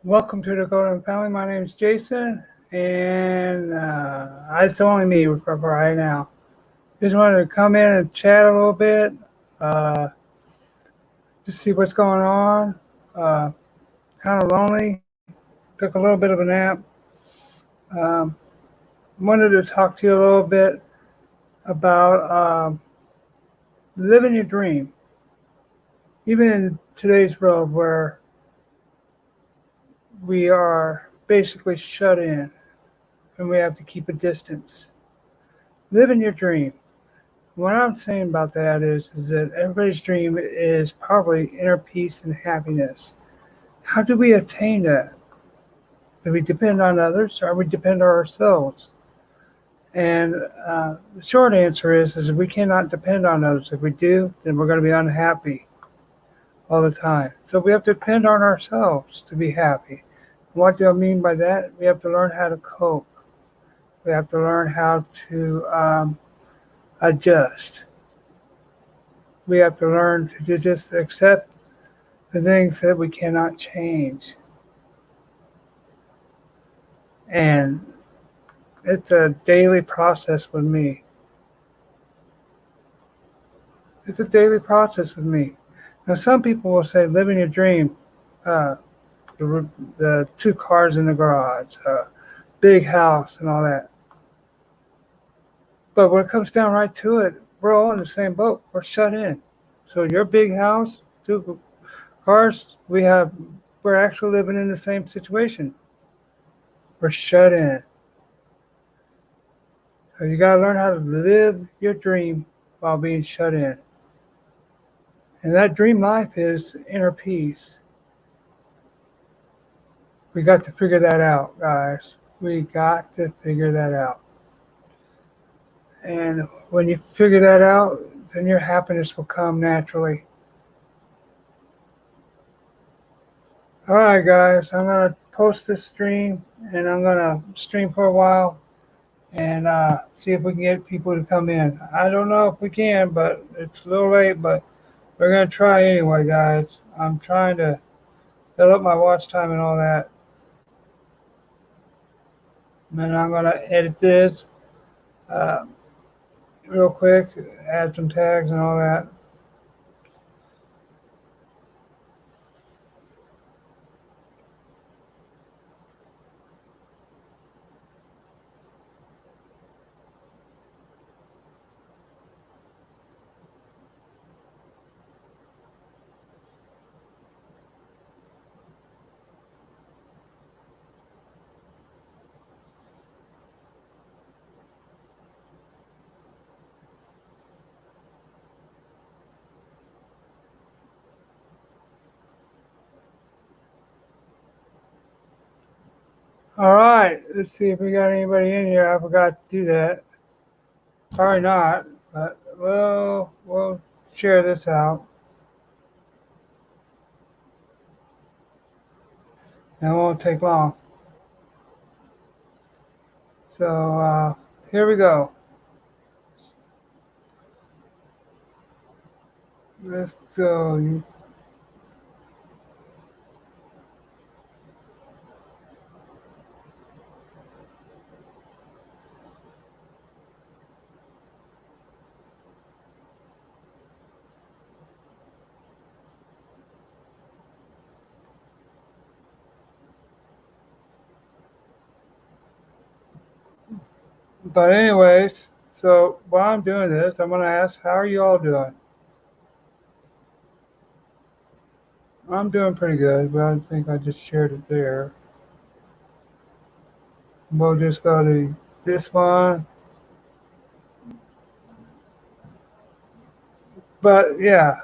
Welcome to the Golden Family. My name is Jason, and it's only me for right now. Just wanted to come in and chat a little bit, uh, just see what's going on. Uh, kind of lonely. Took a little bit of a nap. Um, Wanted to talk to you a little bit about living your dream, even in today's world where we are basically shut in and we have to keep a distance. Living your dream. What I'm saying about that is that everybody's dream is probably inner peace and happiness. How do we attain that? Do we depend on others or we depend on ourselves? And the short answer is we cannot depend on others. If we do, then we're going to be unhappy all the time. So we have to depend on ourselves to be happy. What do I mean by that? We have to learn how to cope. We have to learn how to adjust. We have to learn to just accept the things that we cannot change. And it's a daily process with me. It's a daily process with me. Now, some people will say, living your dream, uh, the two cars in the garage, big house, and all that. But when it comes down right to it, we're all in the same boat. We're shut in. So your big house, two cars, we're actually living in the same situation. We're shut in. So you got to learn how to live your dream while being shut in. And that dream life is inner peace. We got to figure that out, guys. We got to figure that out. And when you figure that out, then your happiness will come naturally. All right, guys, I'm going to post this stream and I'm going to stream for a while and see if we can get people to come in. I don't know if we can, but it's a little late, but we're going to try anyway, guys. I'm trying to fill up my watch time and all that. And then I'm going to edit this uh, real quick, add some tags and all that. All right, let's see if we got anybody in here. I forgot to do that. Probably not, but we'll share this out. And it won't take long. So here we go. Let's go. But anyways, so while I'm doing this, I'm going to ask, how are you all doing? I'm doing pretty good, but I think I just shared it there. We'll just go to this one. But yeah,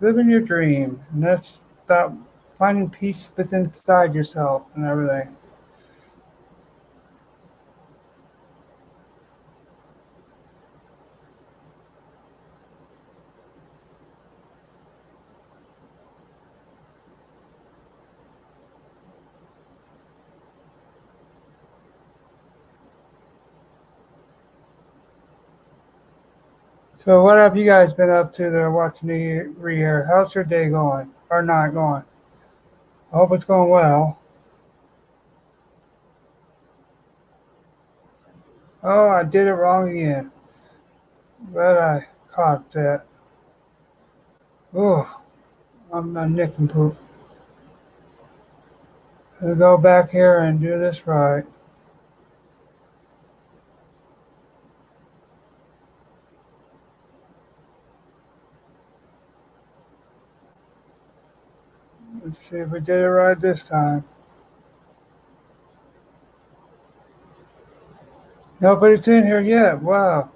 living your dream. And that's about finding peace within inside yourself and everything. So what have you guys been up to that are watching the YIUR? How's your day going? Or not going? I hope it's going well. Oh, I did it wrong again. Glad I caught that. Oh, I'm a nick and poop. Let's go back here and do this right. Let's see if we did it right this time. Nobody's in here yet. Wow.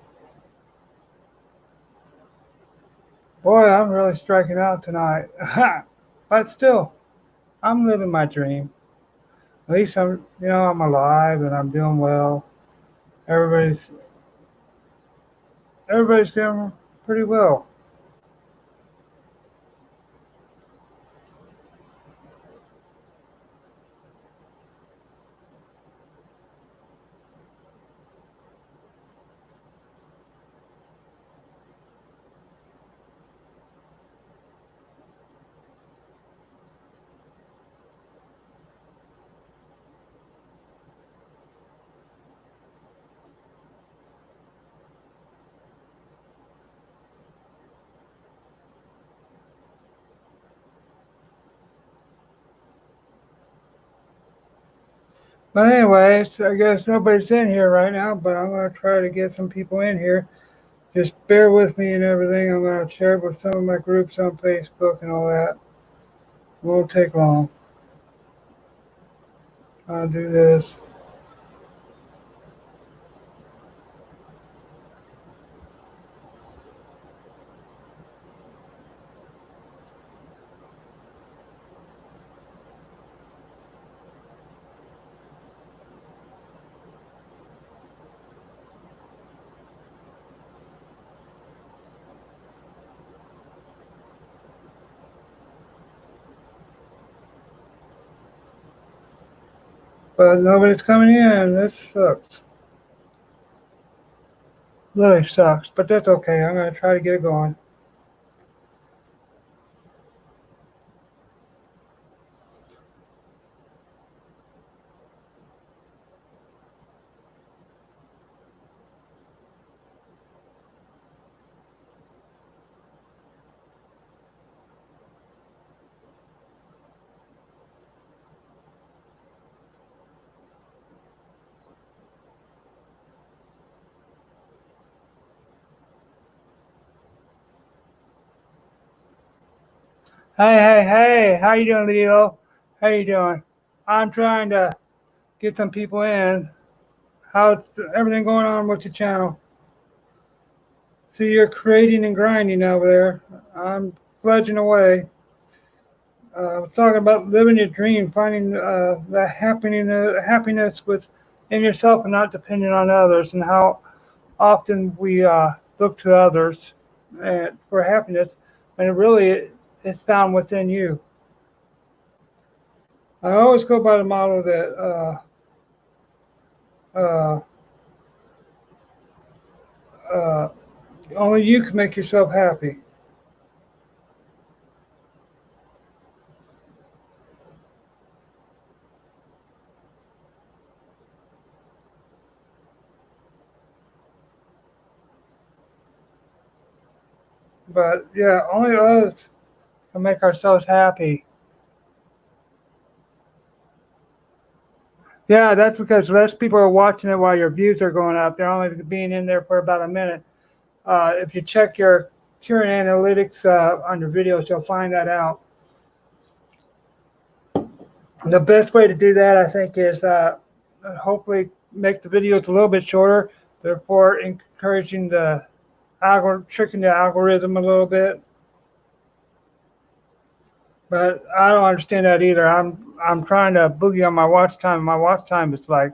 Boy, I'm really striking out tonight. But still, I'm living my dream. At least I'm alive and I'm doing well. Everybody's everybody's doing pretty well. But anyways, I guess nobody's in here right now, but I'm gonna try to get some people in here. Just bear with me and everything. I'm gonna share it with some of my groups on Facebook and all that. It won't take long. I'll do this. But nobody's coming in. That sucks. Really sucks, but that's okay. I'm gonna try to get it going. Hey, hey, hey! How you doing, Leo? How you doing? I'm trying to get some people in. How's everything going on with your channel? See, you're creating and grinding over there. I'm pledging away. I was talking about living your dream, finding the happiness within yourself and not depending on others, and how often we look to others for happiness, and it really is found within you. I always go by the model that uh, uh, only you can make yourself happy. But yeah, only us can make ourselves happy. Yeah, that's because less people are watching it while your views are going up. They're only being in there for about a minute. If you check your current analytics on your videos, you'll find that out. The best way to do that, I think, is hopefully make the videos a little bit shorter, therefore encouraging the tricking the algorithm a little bit. But I don't understand that either. I'm trying to boogie on my watch time. My watch time is like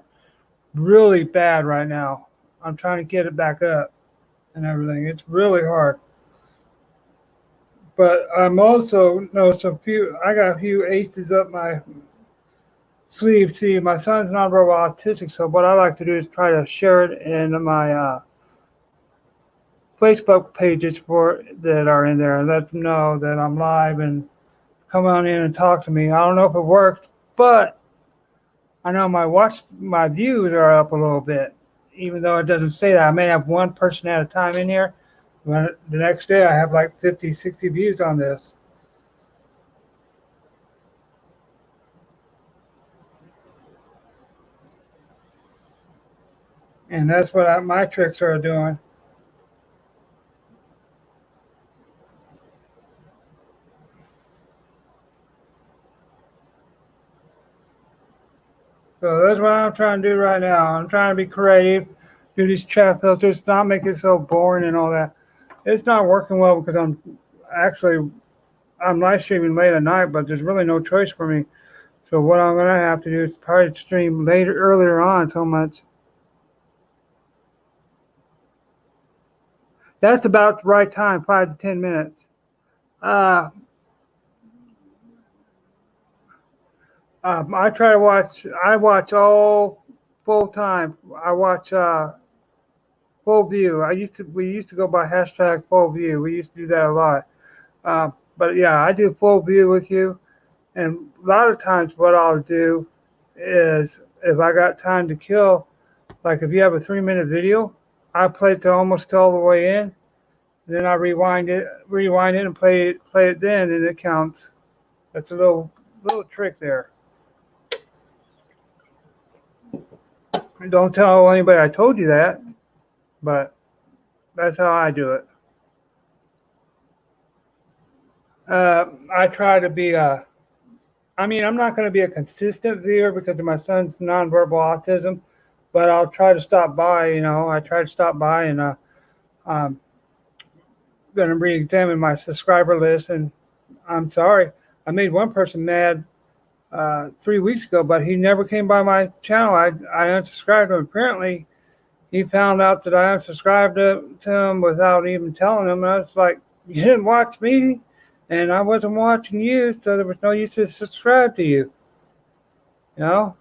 really bad right now. I'm trying to get it back up and everything. It's really hard. But I'm also know some few. I got a few aces up my sleeve. See, my son's nonverbal autistic, so what I like to do is try to share it in my Facebook pages for that are in there and let them know that I'm live and come on in and talk to me. I don't know if it worked, but I know my views are up a little bit, even though it doesn't say that. I may have one person at a time in here, but the next day I have like 50, 60 views on this. And that's what my tricks are doing. So that's what I'm trying to do right now. I'm trying to be creative, do these chat filters, not make it so boring and all that. It's not working well because I'm live streaming late at night, but there's really no choice for me. So what I'm gonna have to do is probably stream earlier on so much. That's about the right time, 5 to 10 minutes. Uh, I try to watch. I watch all full time. I watch full view. We used to go by hashtag full view. We used to do that a lot. But yeah, I do full view with you. And a lot of times, what I'll do is if I got time to kill, like if you have a 3 minute video, I play it to almost all the way in. Then I rewind it, and play it then, and it counts. That's a little trick there. Don't tell anybody I told you that, but that's how I do it. I try to be I'm not going to be a consistent viewer because of my son's nonverbal autism, but I'll try to stop by. I try to stop by, and I'm going to re-examine my subscriber list. And I'm sorry, I made one person mad 3 weeks ago, but he never came by my channel. I unsubscribed him. Apparently, he found out that I unsubscribed to him without even telling him. And I was like, you didn't watch me, and I wasn't watching you, so there was no use to subscribe to you. Yeah.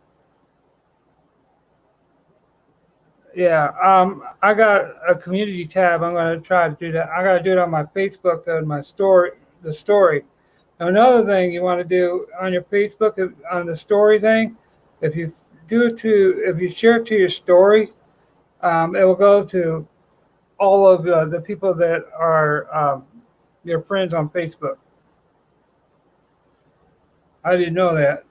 I got a community tab. I'm going to try to do that. I got to do it on my Facebook and my story, the story. Now, another thing you want to do on your Facebook on the story thing, if you share it to your story, it will go to all of the people that are your friends on Facebook. I didn't know that.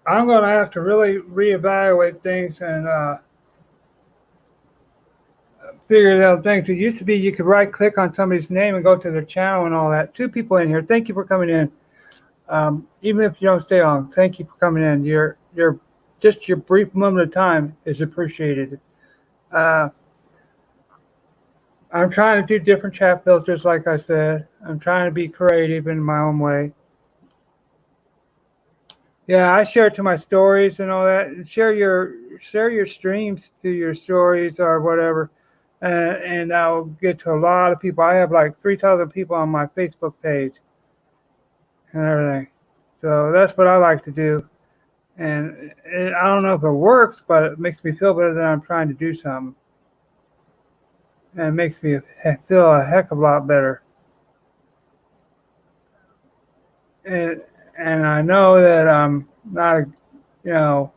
I'm going to have to really reevaluate things and figure out things. It used to be you could right click on somebody's name and go to their channel and all that. 2 people in here. Thank you for coming in. Even if you don't stay on, thank you for coming in. Your brief moment of time is appreciated. I'm trying to do different chat filters, like I said. I'm trying to be creative in my own way. Yeah, I share it to my stories and all that. Share your streams to your stories or whatever, and I'll get to a lot of people. I have like 3,000 people on my Facebook page and everything. So that's what I like to do. And I don't know if it works, but it makes me feel better that I'm trying to do something. And it makes me feel a heck of a lot better. And I know that I'm not, I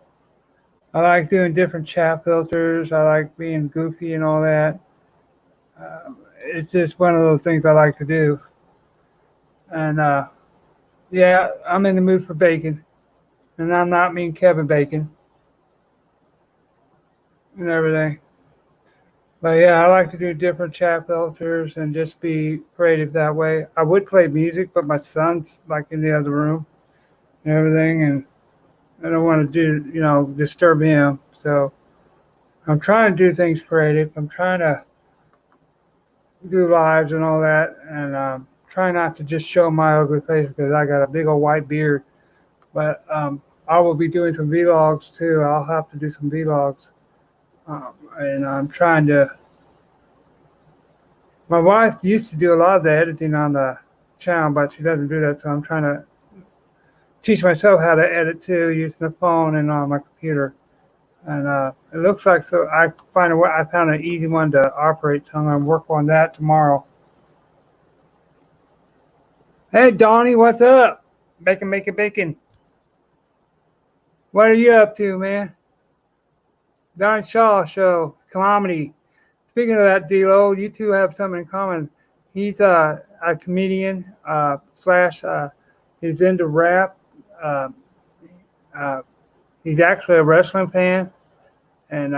like doing different chat filters. I like being goofy and all that. It's just one of those things I like to do. And yeah, I'm in the mood for bacon. And I'm not mean Kevin Bacon and everything. But yeah, I like to do different chat filters and just be creative that way. I would play music, but my son's like in the other room and everything, and I don't want to disturb him. So I'm trying to do things creative. I'm trying to do lives and all that, and try not to just show my ugly face because I got a big old white beard. But I will be doing some vlogs too. I'll have to do some vlogs. And I'm trying to. My wife used to do a lot of the editing on the channel, but she doesn't do that. So I'm trying to teach myself how to edit too, using the phone and on my computer. And it looks like so I found an easy one to operate. So I'm going to work on that tomorrow. Hey Donnie, what's up? Bacon. What are you up to, man? Donnie Shaw Show, comedy. Speaking of that, D-Lo, you two have something in common. He's a comedian, slash, he's into rap. Uh, uh, he's actually a wrestling fan. And,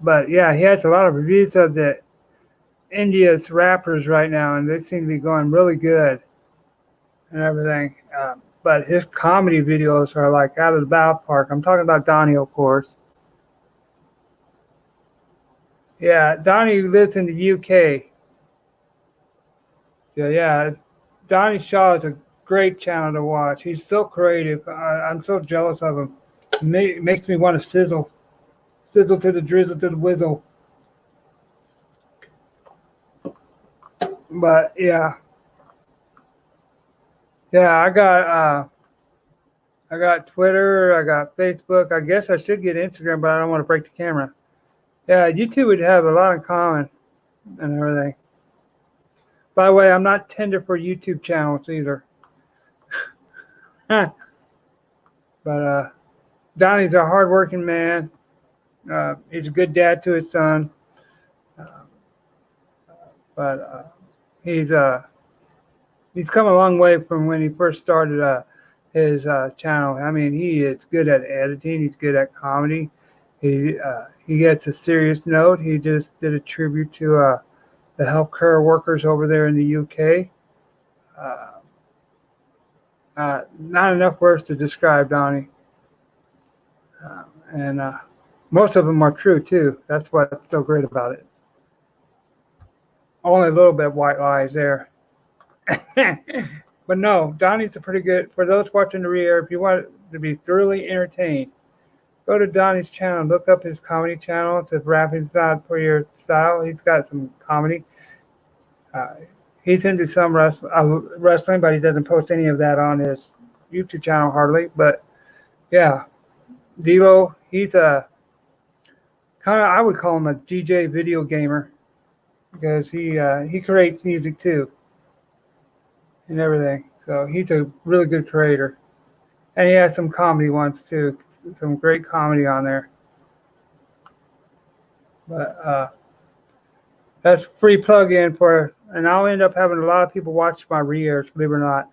but yeah, he has a lot of reviews of the India's rappers right now, and they seem to be going really good and everything. But his comedy videos are like out of the ballpark. I'm talking about Donnie, of course. Yeah, Donnie lives in the UK. So yeah, Donnie Shaw is a great channel to watch. He's so creative. I'm so jealous of him. It makes me want to sizzle to the drizzle to the whizzle. But yeah, I got Twitter, I got Facebook. I guess I should get Instagram, but I don't want to break the camera. Yeah, you two would have a lot in common and everything. By the way, I'm not tender for YouTube channels either. But Donnie's a hardworking man. He's a good dad to his son. But he's come a long way from when he first started his channel. I mean, he is good at editing. He's good at comedy. He gets a serious note. He just did a tribute to the healthcare workers over there in the UK. Not enough words to describe Donnie. And most of them are true, too. That's what's so great about it. Only a little bit white lies there. But no, Donnie's a pretty good, for those watching the YIUR, if you want to be thoroughly entertained, go to Donnie's channel, look up his comedy channel. If rapping's not for your style, he's got some comedy. He's into some wrestling, but he doesn't post any of that on his YouTube channel hardly. But yeah, Devo, he's a kind of, I would call him a DJ video gamer because he creates music too and everything. So he's a really good creator. And he has some comedy ones too, some great comedy on there. But that's free plug-in for, and I'll end up having a lot of people watch my YIURs, believe it or not.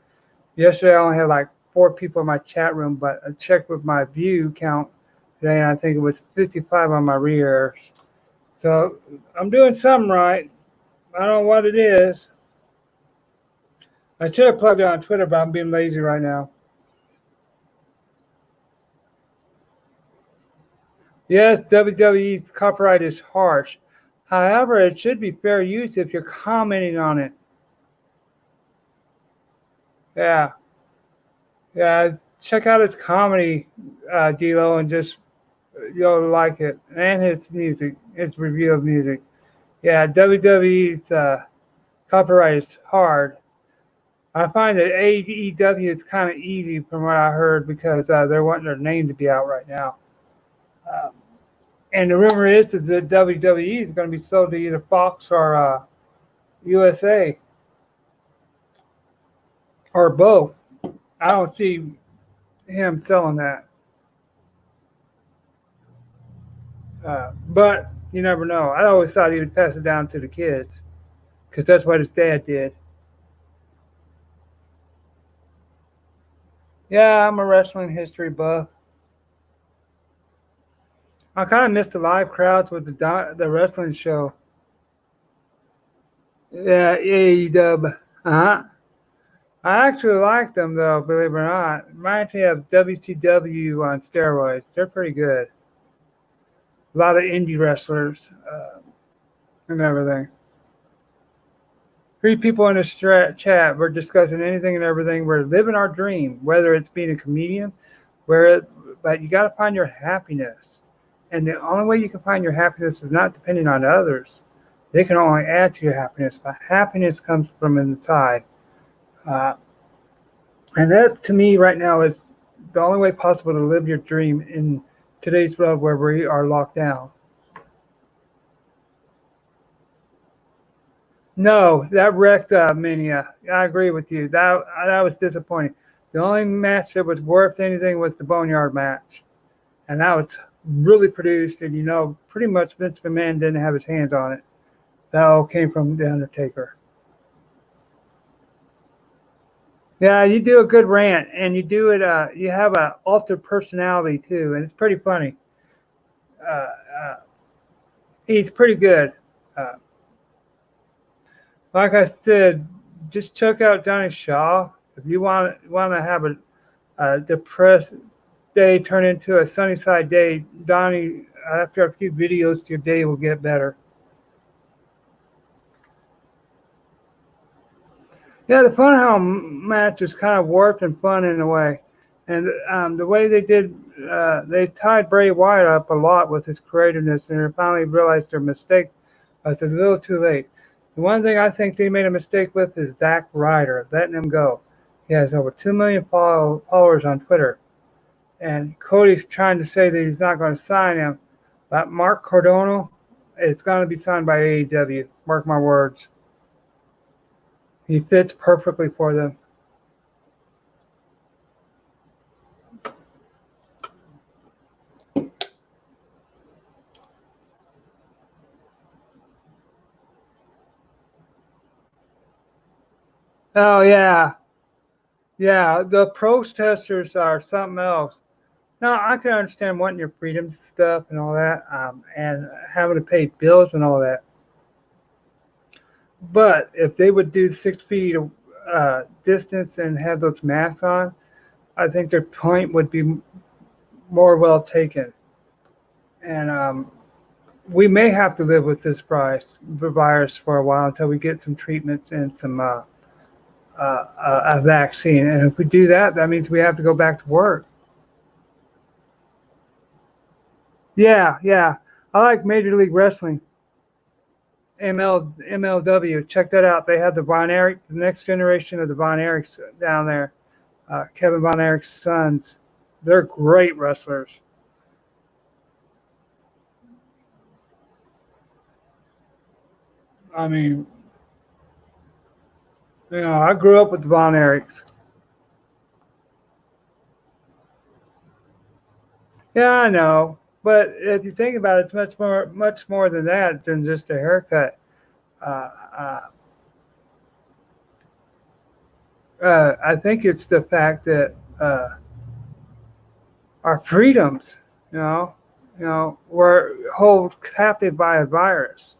Yesterday I only had like 4 people in my chat room, but I checked with my view count today, and I think it was 55 on my YIURs. So I'm doing something right. I don't know what it is. I should have plugged it on Twitter, but I'm being lazy right now. Yes, WWE's copyright is harsh. However, it should be fair use if you're commenting on it. Yeah. Check out his comedy, D-Lo, and just you'll like it. And his music, his review of music. Yeah, WWE's copyright is hard. I find that AEW is kind of easy from what I heard because they're wanting their name to be out right now. And the rumor is that WWE is going to be sold to either Fox or USA or both. I don't see him selling that. But you never know. I always thought he would pass it down to the kids because that's what his dad did. Yeah, I'm a wrestling history buff. I kind of missed the live crowds with the wrestling show. Yeah, AEW. I actually like them though, believe it or not. Reminds me of WCW on steroids. They're pretty good. A lot of indie wrestlers and everything. 3 people in this chat. We're discussing anything and everything. We're living our dream, whether it's being a comedian, but you got to find your happiness. And the only way you can find your happiness is not depending on others. They can only add to your happiness, but happiness comes from inside. Uh, and that, to me, right now, is the only way possible to live your dream in today's world where we are locked down. No, that wrecked Mania. I agree with you. That was disappointing. The only match that was worth anything was the Boneyard match, and that was really produced. And pretty much Vince McMahon didn't have his hands on it. That all came from the Undertaker. Yeah, you do a good rant, and you do it. You have an altered personality too, and it's pretty funny. Uh, uh, he's pretty good. Uh, like I said, just check out Johnny Shaw if you want to have a depressed day turn into a sunny side day. Donnie, after a few videos, your day will get better. Yeah, the Funhouse match is kind of warped and fun in a way, and the way they tied Bray Wyatt up a lot with his creativeness, and they finally realized their mistake was a little too late. The one thing I think they made a mistake with is Zack Ryder, letting him go. He has over 2 million followers on Twitter, and Cody's trying to say that he's not going to sign him, but Mark Cardona is going to be signed by AEW. Mark my words. He fits perfectly for them. Oh yeah, yeah. The protesters are something else. Now I can understand wanting your freedom stuff and all that, and having to pay bills and all that. But if they would do 6 feet distance and have those masks on, I think their point would be more well taken. And we may have to live with this virus for a while until we get some treatments and some a vaccine. And if we do that, that means we have to go back to work. Yeah, yeah. I like Major League Wrestling. MLW. Check that out. They have the Von Erich, the next generation of the Von Erichs down there. Kevin Von Erich's sons. They're great wrestlers. I mean, I grew up with the Von Erichs. Yeah, I know. But if you think about it, it's much more than that than just a haircut. Uh, uh, I think it's the fact that our freedoms, were held captive by a virus,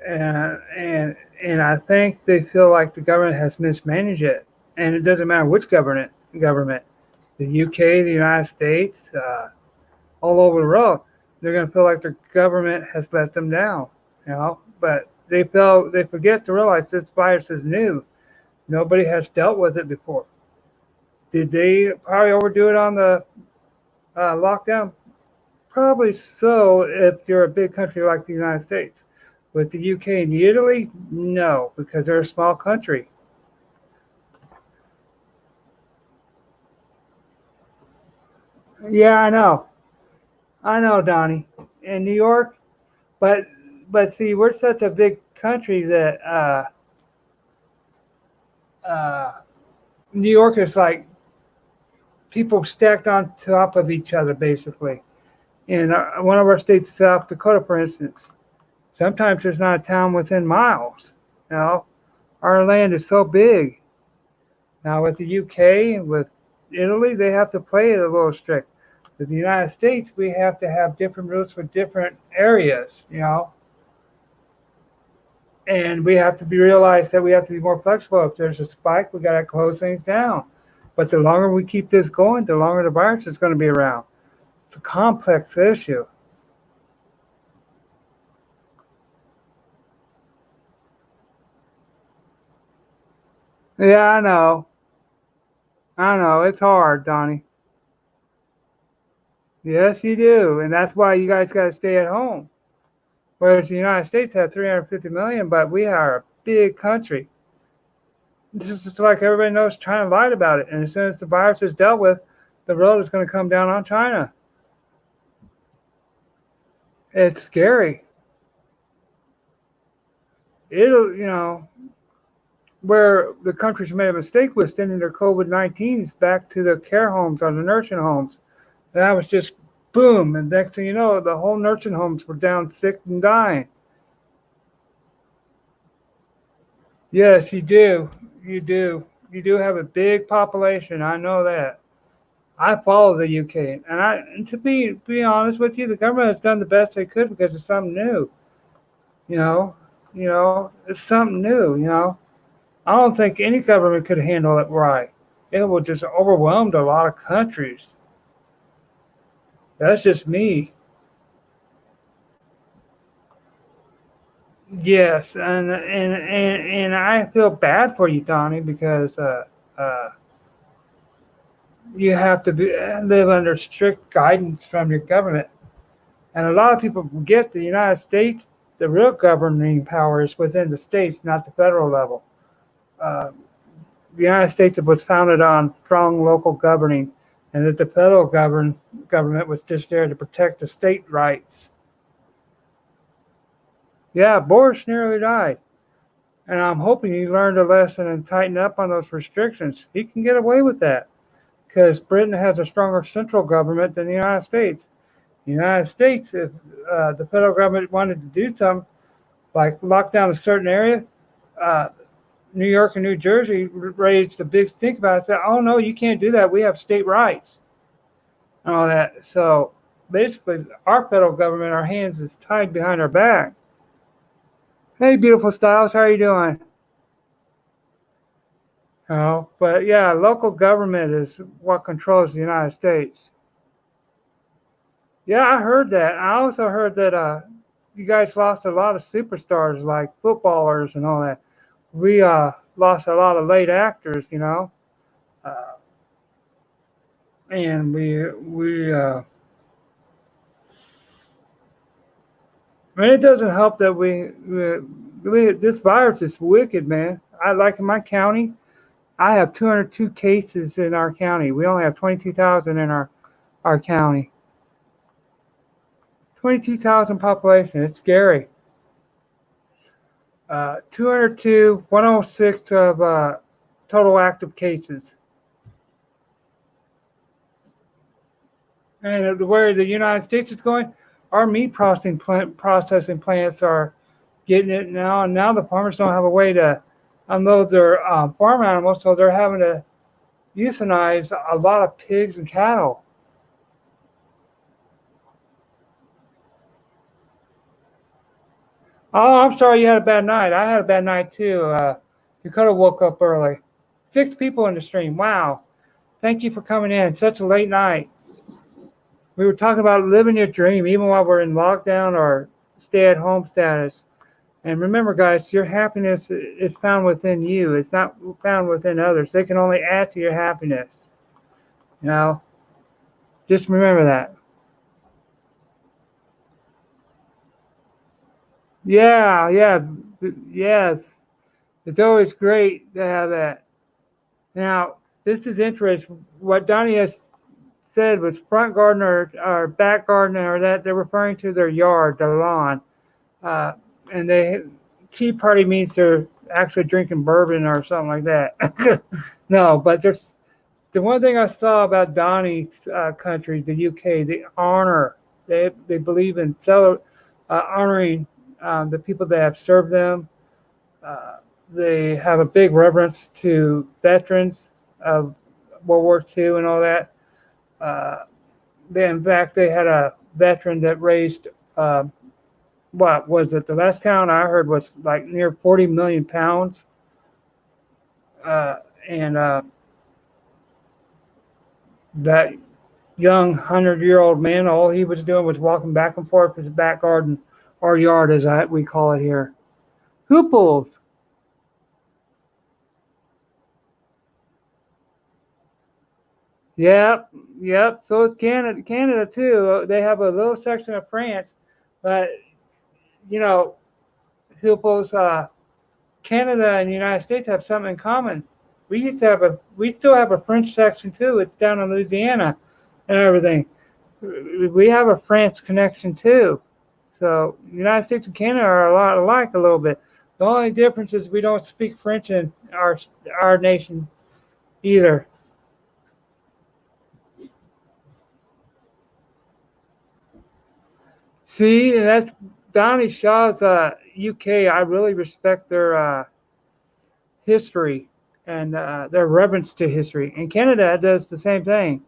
and I think they feel like the government has mismanaged it, and it doesn't matter which government, the UK, the United States, all over the world, they're going to feel like their government has let them down, But they forget to realize this virus is new. Nobody has dealt with it before. Did they probably overdo it on the lockdown? Probably so if you're a big country like the United States. With the UK and Italy, no, because they're a small country. Yeah, I know, Donnie. In New York, but see, we're such a big country that uh, New York is like people stacked on top of each other, basically. In one of our states, South Dakota, for instance, sometimes there's not a town within miles. Our land is so big. Now with the UK and with Italy, they have to play it a little strict. With the United States, we have to have different rules for different areas. And we have to realize that we have to be more flexible. If there's a spike, we got to close things down. But the longer we keep this going, the longer the virus is going to be around. It's a complex issue. Yeah, I know. I know. It's hard, Donnie. Yes, you do. And that's why you guys got to stay at home. Whereas the United States has 350 million, but we are a big country. This is just like everybody knows China lied about it. And as soon as the virus is dealt with, the road is going to come down on China. It's scary. It'll, where the countries made a mistake with sending their COVID-19s back to the care homes or the nursing homes. And that was just boom. And next thing you know, the whole nursing homes were down sick and dying. Yes, you do. You do. You do have a big population. I know that. I follow the UK, and to be honest with you, the government has done the best they could because it's something new. You know, it's something new. I don't think any government could handle it right. It will just overwhelm a lot of countries. That's just me. Yes, and I feel bad for you, Donnie, because uh, you have to live under strict guidance from your government. And a lot of people forget the United States, the real governing power is within the states, not the federal level. Uh, the United States was founded on strong local governing, and that the federal government was just there to protect the state rights. Yeah, Boris nearly died. And I'm hoping he learned a lesson and tightened up on those restrictions. He can get away with that because Britain has a stronger central government than the United States. The United States, if the federal government wanted to do something, like lock down a certain area, uh, New York and New Jersey raised a big stink about it. Said, "Oh no, you can't do that. We have state rights and all that." So basically, our federal government, our hands is tied behind our back. Hey, beautiful Styles, how are you doing? But yeah, local government is what controls the United States. Yeah, I heard that. I also heard that you guys lost a lot of superstars like footballers and all that. We lost a lot of late actors, uh, and I mean, it doesn't help that this virus is wicked, man. I like in my county, I have 202 cases in our county. We only have 22,000 in our county. 22,000 population. It's scary. 202, 106 of total active cases. And where the United States is going, our meat processing plants are getting it now, and now the farmers don't have a way to unload their farm animals, so they're having to euthanize a lot of pigs and cattle. Oh, I'm sorry you had a bad night. I had a bad night too. You could have woke up early. 6 people in the stream. Wow. Thank you for coming in. Such a late night. We were talking about living your dream even while we're in lockdown or stay at home status. And remember, guys, your happiness is found within you. It's not found within others. They can only add to your happiness. You know, just remember that. Yeah, yeah, yes. It's always great to have that. Now, this is interesting. What Donnie has said was front garden or back garden or that they're referring to their yard, their lawn. Uh, and tea party means they're actually drinking bourbon or something like that. No, but there's the one thing I saw about Donnie's country, the UK, the honor. They believe in honoring the people that have served them. Uh, they have a big reverence to veterans of World War II and all that. Uh, in fact, they had a veteran that raised what was it? The last count I heard was like near 40 million pounds. And that young 100-year-old man, all he was doing was walking back and forth his back garden or yard, as we call it here. Hooples. Yep, yep. So it's Canada too. They have a little section of France, but you know, Hooples. Canada and the United States have something in common. We still have a French section too. It's down in Louisiana and everything. We have a France connection too. So the United States and Canada are a lot alike a little bit. The only difference is we don't speak French in our nation either. See, that's Donnie Shaw's UK. I really respect their history and their reverence to history. And Canada does the same thing.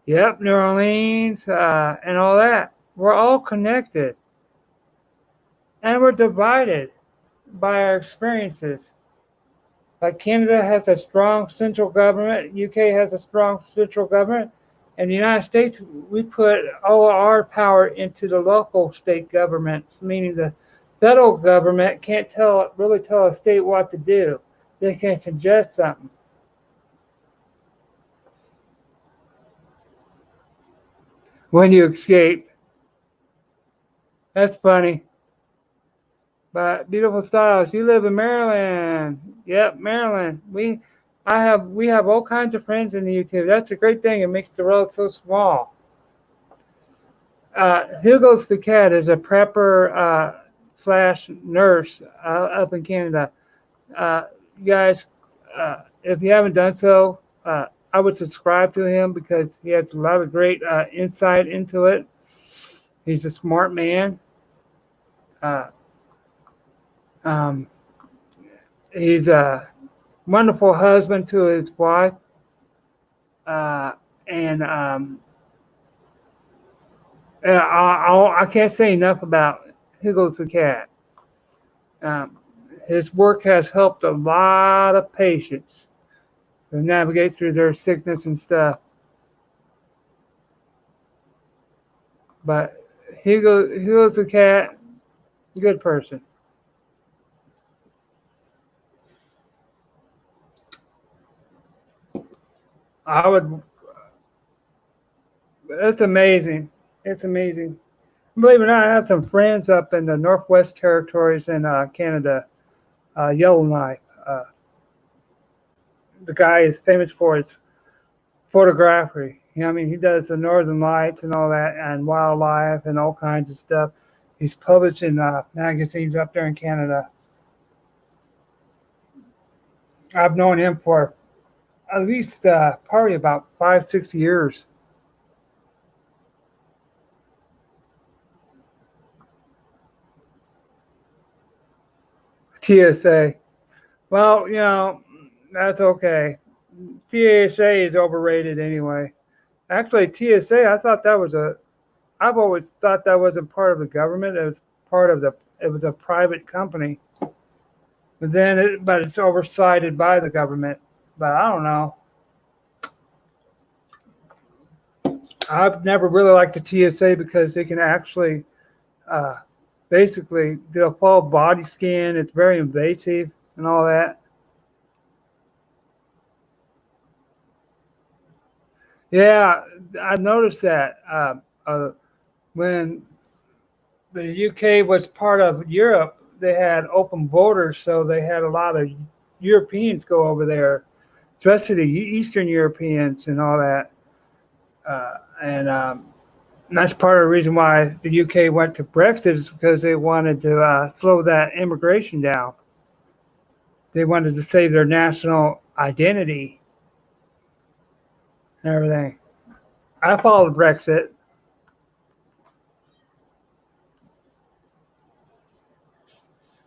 Yep, New Orleans and all that. We're all connected, and we're divided by our experiences. Like Canada has a strong central government, UK has a strong central government, and the United States, we put all our power into the local state governments, meaning the federal government can't really tell a state what to do. They can suggest something. When you escape, that's funny. But beautiful styles. You live in Maryland. Yep, Maryland. We have all kinds of friends in the UK. That's a great thing. It makes the world so small. Hugo's the cat is a prepper slash nurse up in Canada. You guys, if you haven't done so, I would subscribe to him because he has a lot of great insight into it. He's a smart man. Uh, um, he's a wonderful husband to his wife. And I can't say enough about Hugo's the cat. Um, his work has helped a lot of patients to navigate through their sickness and stuff. But Hugo's the cat, good person. I would. It's amazing. It's amazing. Believe it or not, I have some friends up in the Northwest Territories in Canada, Yellowknife. The guy is famous for his photography. You know, I mean, he does the Northern Lights and all that, and wildlife and all kinds of stuff. He's published in magazines up there in Canada. I've known him for at least probably about 5, 6 years. TSA. Well, that's okay. TSA is overrated anyway. Actually, TSA, I've always thought that wasn't part of the government. It was a private company. But it's oversighted by the government. But I don't know. I've never really liked the TSA because they can actually, uh, basically, do a full body scan. It's very invasive and all that. Yeah, I noticed that when the UK was part of Europe, they had open borders, so they had a lot of Europeans go over there, especially the Eastern Europeans and all that. And that's part of the reason why the UK went to Brexit is because they wanted to slow that immigration down. They wanted to save their national identity and everything. I followed Brexit.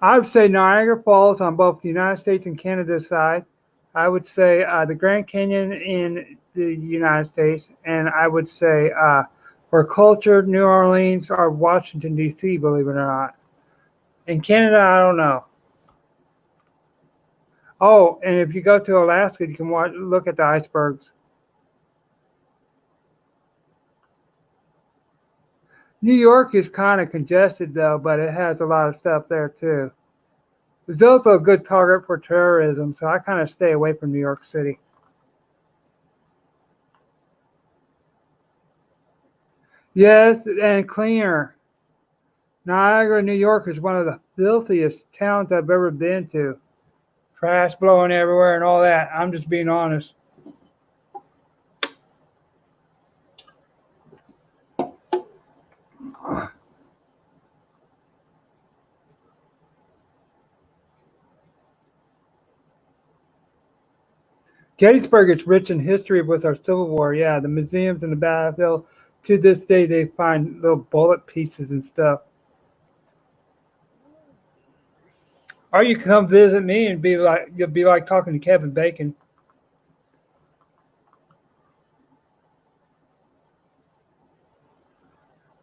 I would say Niagara Falls on both the United States and Canada side. I would say the Grand Canyon in the United States, and I would say for culture, New Orleans or Washington D.C. Believe it or not. In Canada, I don't know. Oh, and if you go to Alaska, you can look at the icebergs. New York is kind of congested though, but it has a lot of stuff there too. It's also a good target for terrorism, so I kind of stay away from New York City. Yes, and cleaner. Niagara, New York is one of the filthiest towns I've ever been to. Trash blowing everywhere and all that. I'm just being honest. Gettysburg is rich in history with our Civil War. Yeah, the museums and the battlefield. To this day, they find little bullet pieces and stuff. Or you come visit me and you'll be like talking to Kevin Bacon.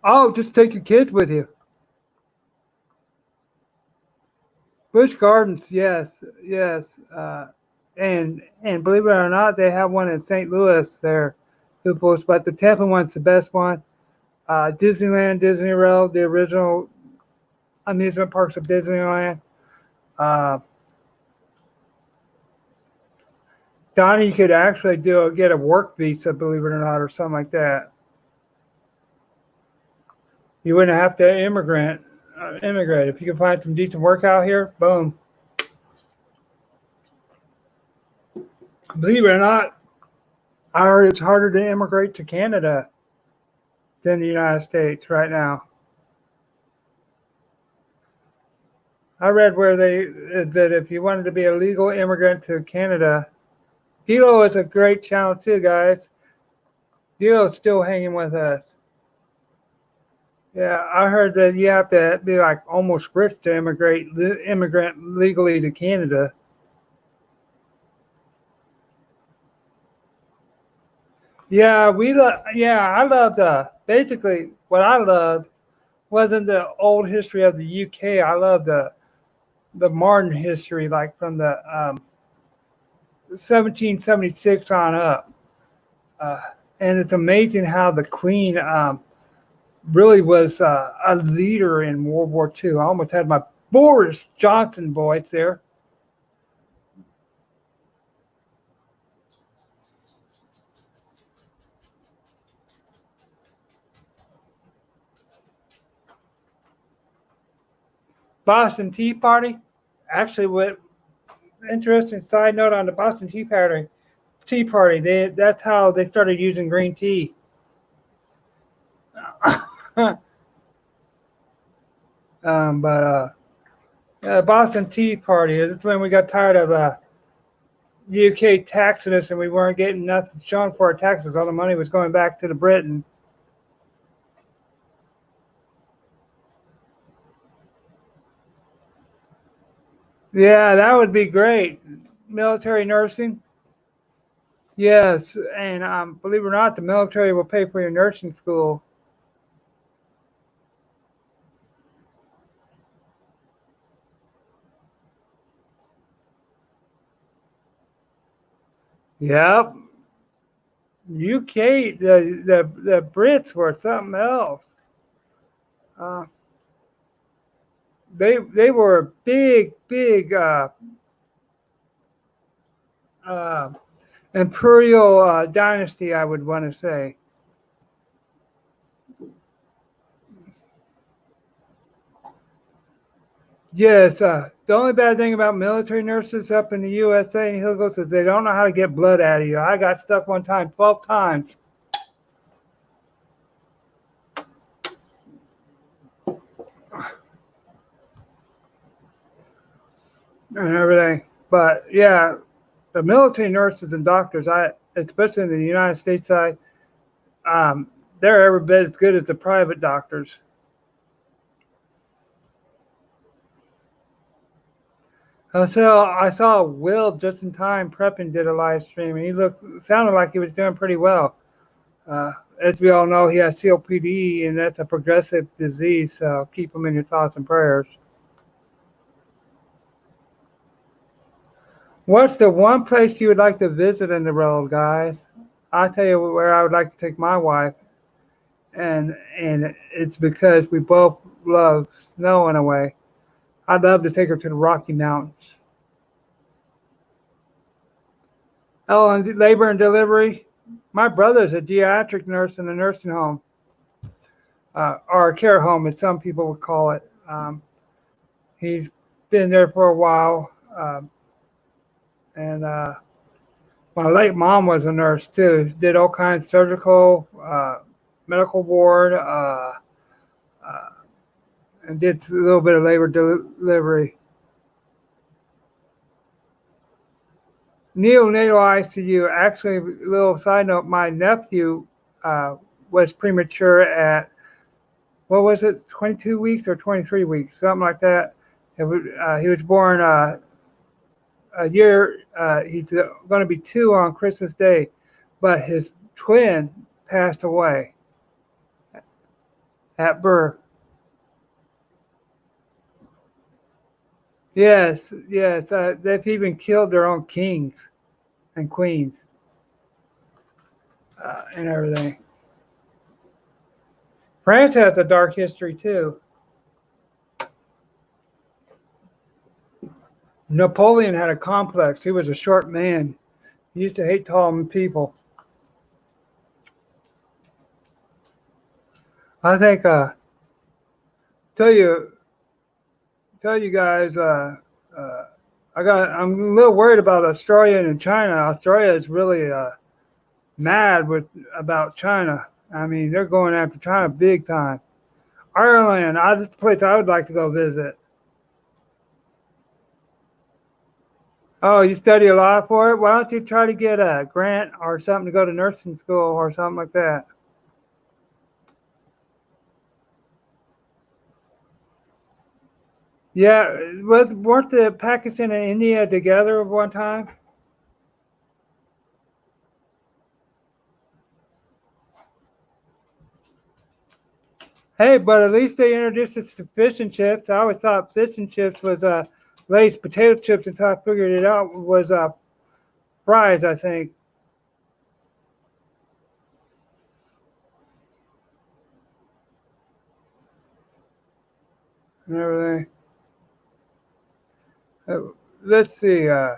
Oh, just take your kids with you. Busch Gardens, yes, yes, and believe it or not, they have one in St. Louis there, but the Tampa one's the best one. Disneyland, Disney World, the original amusement parks of Disneyland. Uh, Donnie, you could actually get a work visa, believe it or not, or something like that. You wouldn't have to immigrate. If you can find some decent work out here, boom. Believe it or not, I heard it's harder to immigrate to Canada than the United States right now. I read where that if you wanted to be a legal immigrant to Canada, Dilo is a great channel too, guys. Dilo's still hanging with us. Yeah, I heard that you have to be like almost rich to immigrant legally to Canada. Yeah, I loved basically what I loved wasn't the old history of the UK. I loved the modern history, like from the 1776 on up. Uh, and it's amazing how the Queen really was a leader in World War II. I almost had my Boris Johnson voice there. Boston Tea Party. Actually, what interesting side note on the Boston Tea Party. That's how they started using green tea. But Boston Tea Party. That's when we got tired of UK taxing us, and we weren't getting nothing shown for our taxes. All the money was going back to the Britain. Yeah, that would be great. Military nursing. Yes, and believe it or not, the military will pay for your nursing school. Yep. UK, the Brits were something else. Uh, they were a big uh, imperial dynasty, I would want to say. Yes, the only bad thing about military nurses up in the USA and Hilgos is they don't know how to get blood out of you. I got stuck one time, 12 times. And everything. But yeah, the military nurses and doctors, especially in the United States side, they're every bit as good as the private doctors. I saw Will just in time prepping did a live stream, and sounded like he was doing pretty well. As we all know, he has COPD, and that's a progressive disease. So keep him in your thoughts and prayers. What's the one place you would like to visit in the world, guys? I'll tell you where I would like to take my wife, and it's because we both love snow in a way. I'd love to take her to the Rocky Mountains. Oh, and labor and delivery. My brother's a geriatric nurse in a nursing home. or a care home, as some people would call it. He's been there for a while, and my late mom was a nurse too. Did all kinds of surgical, medical ward, uh, and did a little bit of labor delivery. Neonatal ICU. Actually, a little side note: my nephew was premature at, what was it, 22 weeks or 23 weeks, something like that. He was born a year. He's going to be 2 on Christmas Day, but his twin passed away at birth. Yes, yes. They've even killed their own kings and queens and everything. France has a dark history too. Napoleon had a complex. He was a short man. He used to hate tall people. I think tell you tell you guys I'm a little worried about Australia and China. Australia is really mad about China. I mean, they're going after China big time. Ireland, that's the place I would like to go visit. Oh, you study a lot for it? Why don't you try to get a grant or something to go to nursing school or something like that? Yeah, weren't the Pakistan and India together at one time? Hey, but at least they introduced us to fish and chips. I always thought fish and chips was Lay's potato chips until I figured it out was fries, I think, and everything. Uh, let's see. Uh,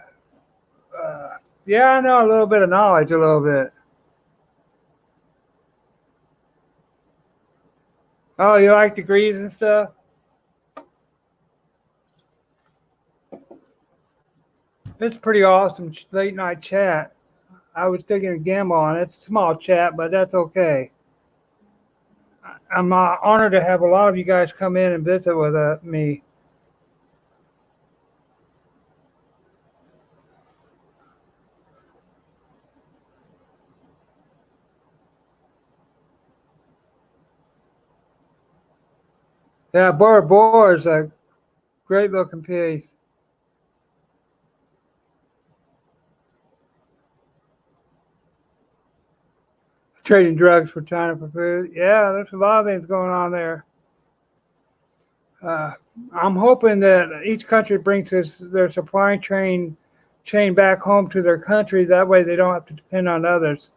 yeah, I know a little bit of knowledge, a little bit. Oh, you like degrees and stuff? It's pretty awesome late night chat. I was taking a gamble on it. It's a small chat, but that's okay. I'm honored to have a lot of you guys come in and visit with me. Yeah, Bora Bora is a great looking piece. Trading drugs for China for food. Yeah, there's a lot of things going on there. Uh, I'm hoping that each country brings their supply chain back home to their country. That way they don't have to depend on others.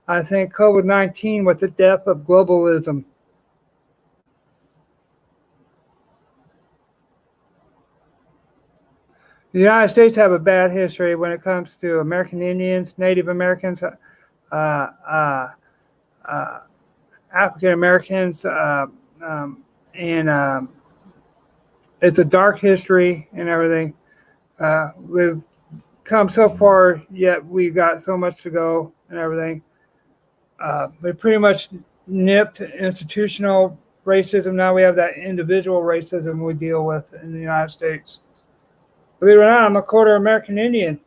I think COVID-19 was the death of globalism. The United States have a bad history when it comes to American Indians, Native Americans, uh, uh, African Americans, and it's a dark history and everything. We've come so far, yet we've got so much to go and everything. We pretty much nipped institutional racism. Now we have that individual racism we deal with in the United States. Believe it or not, I'm a quarter American Indian.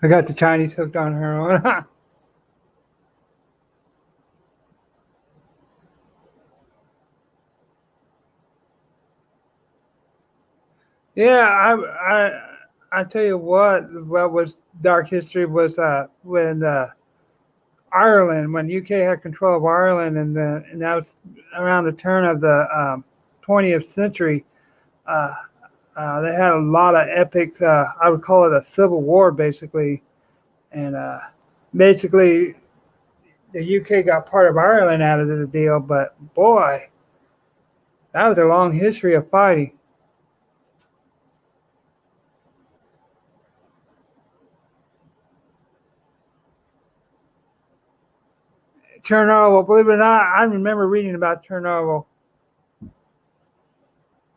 I got the Chinese hooked on heroin. Yeah, I tell you what was dark history was when Ireland, when UK had control of Ireland, and that was around the turn of the 20th century. Uh, they had a lot of epic. I would call it a civil war, basically, and basically the UK got part of Ireland out of the deal. But boy, that was a long history of fighting. Chernobyl. Believe it or not, I remember reading about Chernobyl.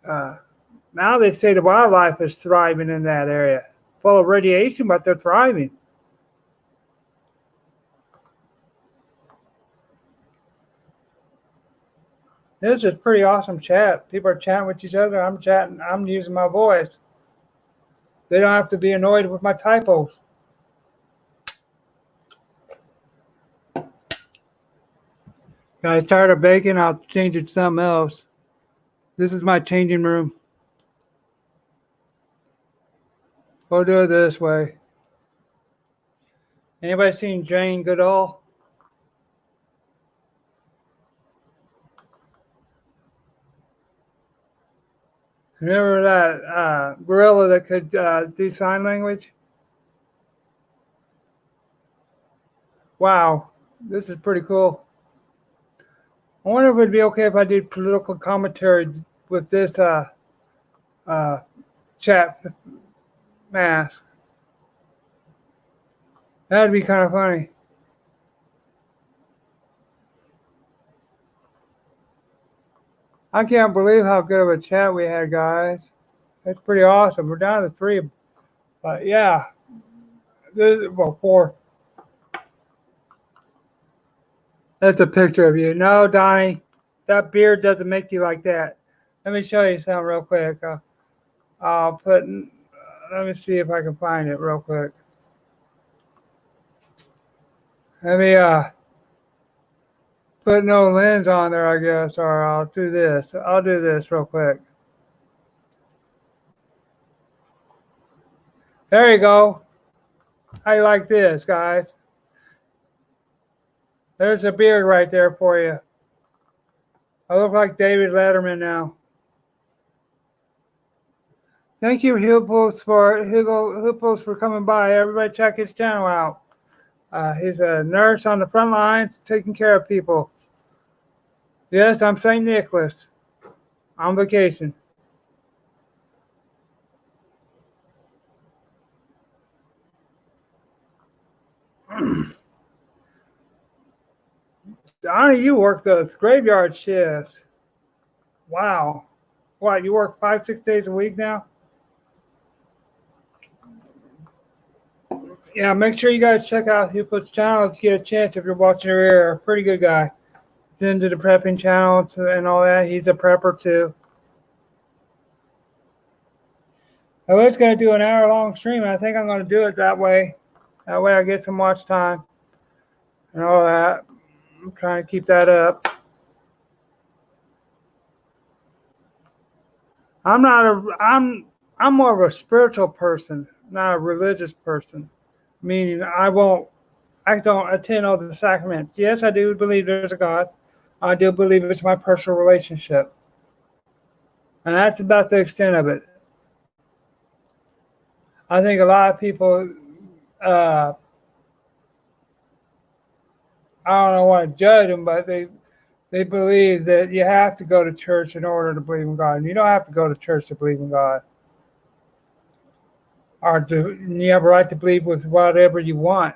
Now they say the wildlife is thriving in that area. Full of radiation, but they're thriving. This is pretty awesome chat. People are chatting with each other. I'm chatting. I'm using my voice. They don't have to be annoyed with my typos. Guys, tired of baking? I'll change it to something else. This is my changing room. We'll do it this way. Anybody seen Jane Goodall? Remember that gorilla that could do sign language? Wow, this is pretty cool. I wonder if it'd be okay if I did political commentary with this chat mask. That'd be kind of funny. I can't believe how good of a chat we had, guys. It's pretty awesome. We're down to 3, but yeah, well, 4. That's a picture of you. No, Donnie, that beard doesn't make you like that. Let me show you something real quick. I'll put. Let me see if I can find it real quick. Let me put no lens on there, I guess, or I'll do this. I'll do this real quick. There you go. How you like this, guys? There's a beard right there for you. I look like David Letterman now. Thank you, Hugo for coming by. Everybody check his channel out. He's a nurse on the front lines taking care of people. Yes, I'm St. Nicholas. On vacation. Donnie, you work the graveyard shifts. Wow. What, you work 5-6 days a week now? Yeah, make sure you guys check out Hugo's channel if you get a chance if you're watching here. Pretty good guy. He's into the prepping channels and all that. He's a prepper too. I was going to do an hour-long stream. I think I'm going to do it that way. That way I get some watch time and all that. I'm trying to keep that up. I'm more of a spiritual person, not a religious person. Meaning I don't attend all the sacraments. Yes, I do believe there's a God. I do believe it's my personal relationship. And that's about the extent of it. I think a lot of people, I don't want to judge them, but they believe that you have to go to church in order to believe in God. And you don't have to go to church to believe in God. You have a right to believe with whatever you want.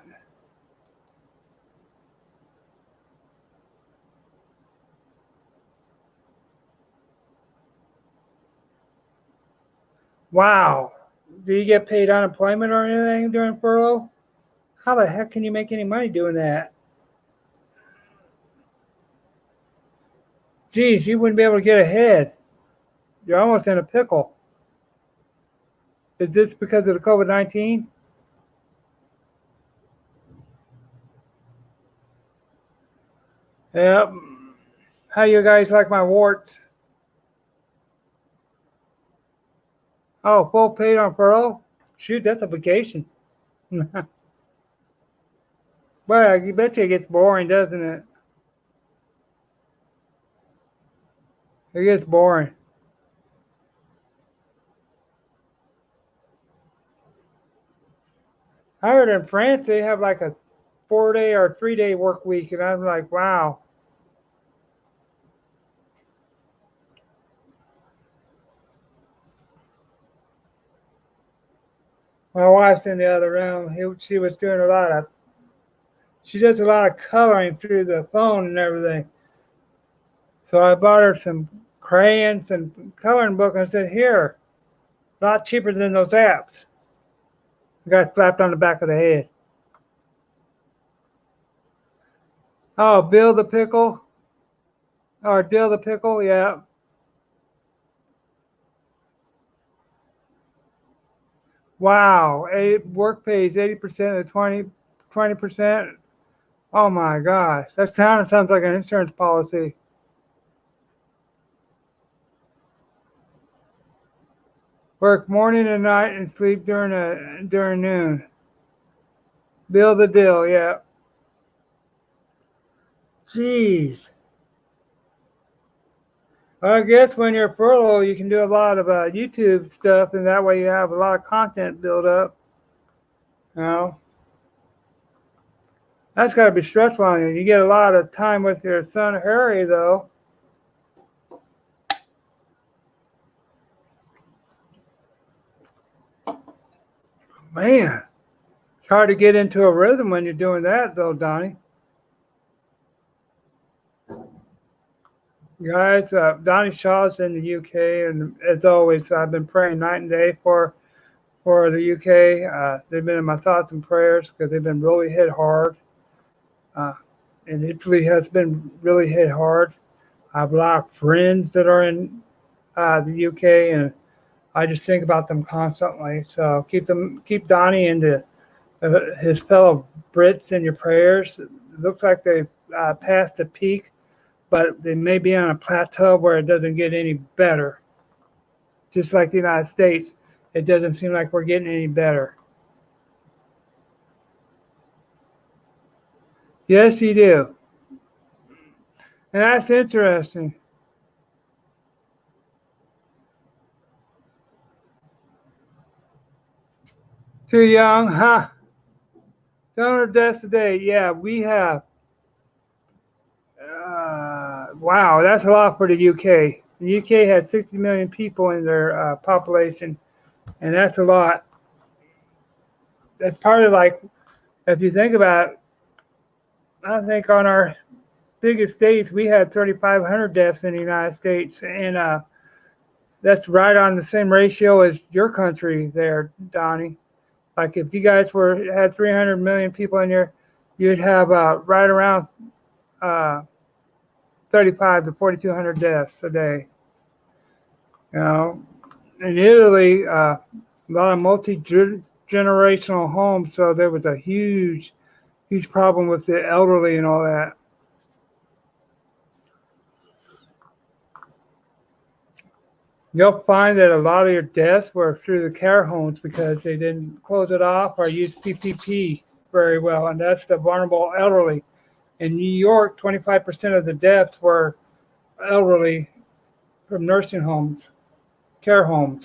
Wow. Do you get paid unemployment or anything during furlough? How the heck can you make any money doing that? Geez, you wouldn't be able to get ahead. You're almost in a pickle. Is this because of the COVID-19? Yep. How you guys like my warts? Oh, full paid on furlough? Shoot, that's a vacation. Well, I bet you it gets boring, doesn't it? It gets boring. I heard in France they have like a 4-day or 3-day work week, and I'm like, wow. My wife's in the other room. She was doing a lot of She does a lot of coloring through the phone and everything. So I bought her some crayons and coloring book. And I said, here, a lot cheaper than those apps. The guy slapped on the back of the head. Oh, Bill the Pickle? Or Dill the Pickle, yeah. Wow, work pays 80% of the 20%. Oh my gosh, that sounds like an insurance policy. Work morning and night and sleep during noon. Bill the Dill, yeah. Jeez. Well, I guess when you're furloughed, you can do a lot of YouTube stuff, and that way you have a lot of content built up. You know, that's got to be stressful on you. You get a lot of time with your son Harry, though. Man, it's hard to get into a rhythm when you're doing that, though, Donnie. Guys, Donnie Shaw's in the UK, and as always, I've been praying night and day for the UK. They've been in my thoughts and prayers because they've been really hit hard. Uh, and Italy has been really hit hard. I have a lot of friends that are in the UK, and I just think about them constantly. So keep Donnie and his fellow Brits in your prayers. It looks like they've passed the peak, but they may be on a plateau where it doesn't get any better. Just like the United States, it doesn't seem like we're getting any better. Yes, you do. And that's interesting. Too young, huh? 200 deaths a day. Yeah, we have. Wow, that's a lot for the UK. The UK had 60 million people in their population, and that's a lot. That's probably like, if you think about it, I think on our biggest states, we had 3,500 deaths in the United States, and that's right on the same ratio as your country there, Donnie. Like if you guys had 300 million people in here, you'd have right around 35 to 4,200 deaths a day. You know, in Italy, a lot of multi-generational homes, so there was a huge problem with the elderly and all that. You'll find that a lot of your deaths were through the care homes because they didn't close it off or use PPP very well, and that's the vulnerable elderly. In New York, 25% of the deaths were elderly from nursing homes, care homes.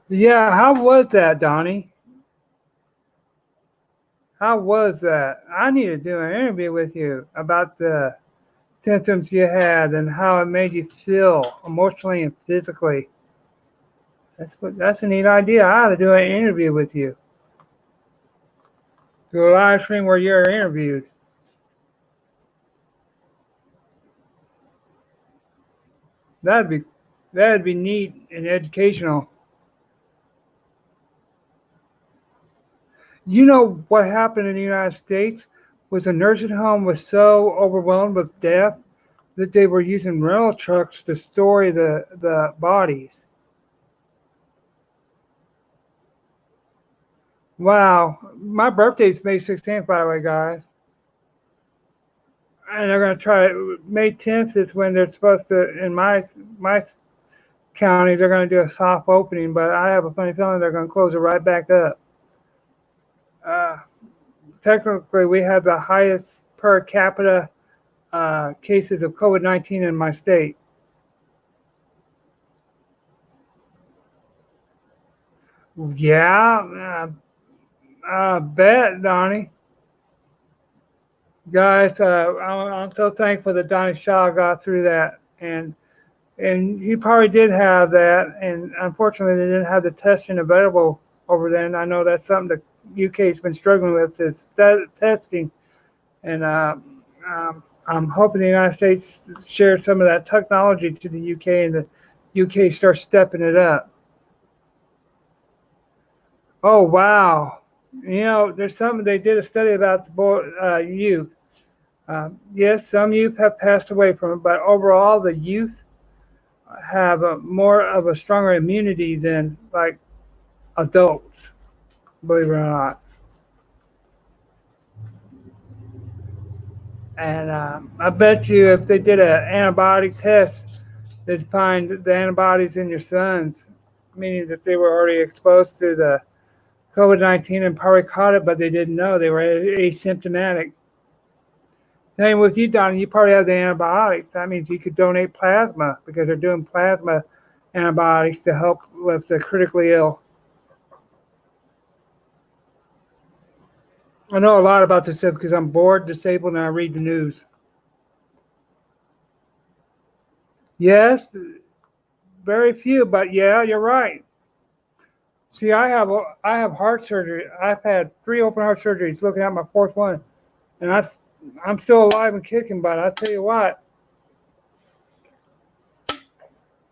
Yeah, how was that, Donnie? How was that? I need to do an interview with you about the symptoms you had and how it made you feel emotionally and physically. That's a neat idea. I ought to do an interview with you. Do a live stream where you're interviewed. That'd be neat and educational. You know what happened in the United States was a nursing home was so overwhelmed with death that they were using rental trucks to store the bodies. Wow. My birthday's May 16th, by the way, guys. And they're going to try it. May 10th is when they're supposed to, in my county, they're going to do a soft opening, but I have a funny feeling they're going to close it right back up. Technically, we have the highest per capita cases of COVID-19 in my state. Yeah, I bet, Donnie. Guys, I'm so thankful that Donnie Shaw got through that. And And he probably did have that, and unfortunately they didn't have the testing available over then. I know that's something the UK's been struggling with, is testing. And I'm hoping the United States shares some of that technology to the UK, and the UK starts stepping it up. Oh, wow. You know, there's something, they did a study about the youth. Yes, some youth have passed away from it, but overall, the youth have more of a stronger immunity than like adults, believe it or not. And I bet you if they did an antibiotic test, they'd find the antibodies in your sons, meaning that they were already exposed to the COVID-19 and probably caught it, but they didn't know. They were asymptomatic. Same with you, Donnie. You probably have the antibiotics. That means you could donate plasma because they're doing plasma antibiotics to help with the critically ill. I know a lot about this stuff because I'm bored, disabled, and I read the news. Yes, very few, but yeah, you're right. See, I have heart surgery. I've had 3 open heart surgeries, looking at my 4th one, and I'm still alive and kicking. But I tell you what,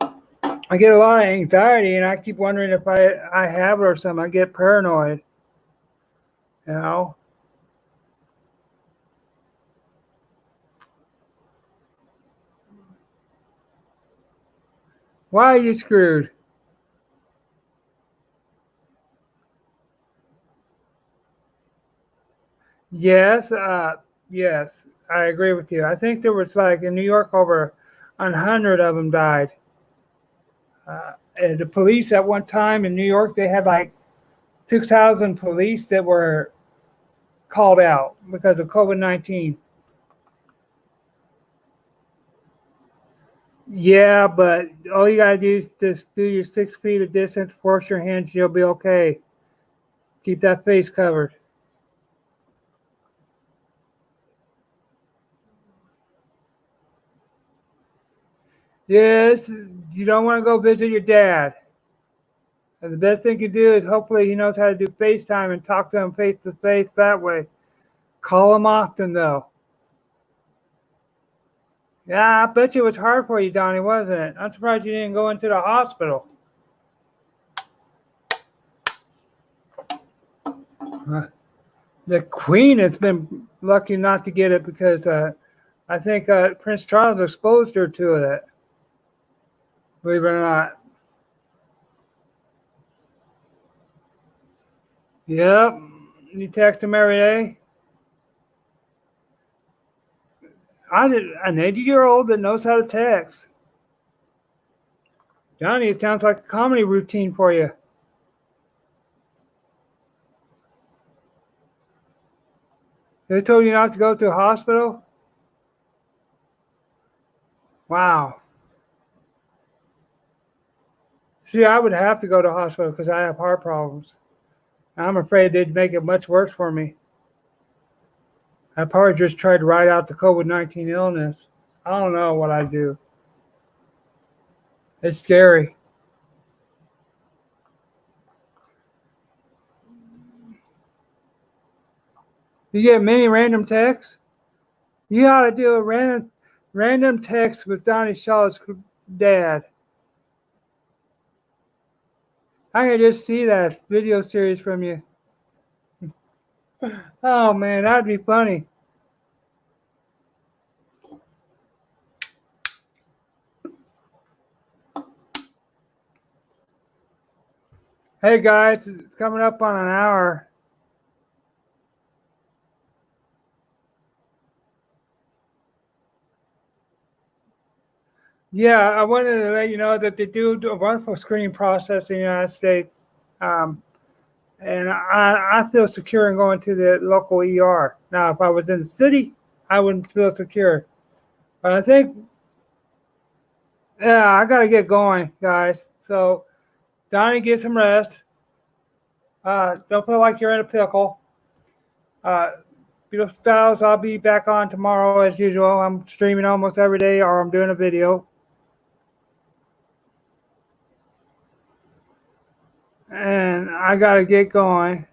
I get a lot of anxiety, and I keep wondering if I have it or something. I get paranoid, you know. Why are you screwed? Yes, yes, I agree with you. I think there was like in New York over 100 of them died. And the police at one time in New York, they had like 6,000 police that were called out because of COVID-19. Yeah, but all you gotta do is just do your 6 feet of distance, wash your hands, you'll be okay. Keep that face covered. Yes, you don't want to go visit your dad. And the best thing you can do is hopefully he knows how to do FaceTime and talk to him face to face that way. Call him often though. Yeah, I bet you it was hard for you, Donnie, wasn't it? I'm surprised you didn't go into the hospital. The Queen has been lucky not to get it because I think Prince Charles exposed her to it, believe it or not. Yep. You text him every day. I did an 80-year-old that knows how to text. Johnny, it sounds like a comedy routine for you. They told you not to go to a hospital? Wow. See, I would have to go to a hospital because I have heart problems. I'm afraid they'd make it much worse for me. I probably just tried to ride out the COVID-19 illness. I don't know what I'd do. It's scary. You get many random texts? You ought to do a random text with Donnie Shaw's dad. I can just see that video series from you. Oh man, that'd be funny. Hey guys, it's coming up on an hour. Yeah, I wanted to let you know that they do a wonderful screening process in the United States. Um, and I feel secure in going to the local ER. Now, if I was in the city, I wouldn't feel secure. But I think, yeah, I got to get going, guys. So, Donnie, get some rest. Don't feel like you're in a pickle. Uh, Beautiful Styles, I'll be back on tomorrow as usual. I'm streaming almost every day or I'm doing a video. and I got to get going.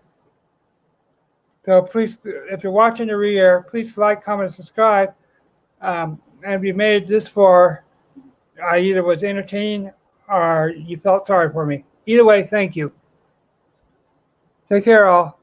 So please, if you're watching the YIUR, please like, comment, and subscribe. And if you made it this far, I either was entertained or you felt sorry for me. Either way, thank you. Take care, all.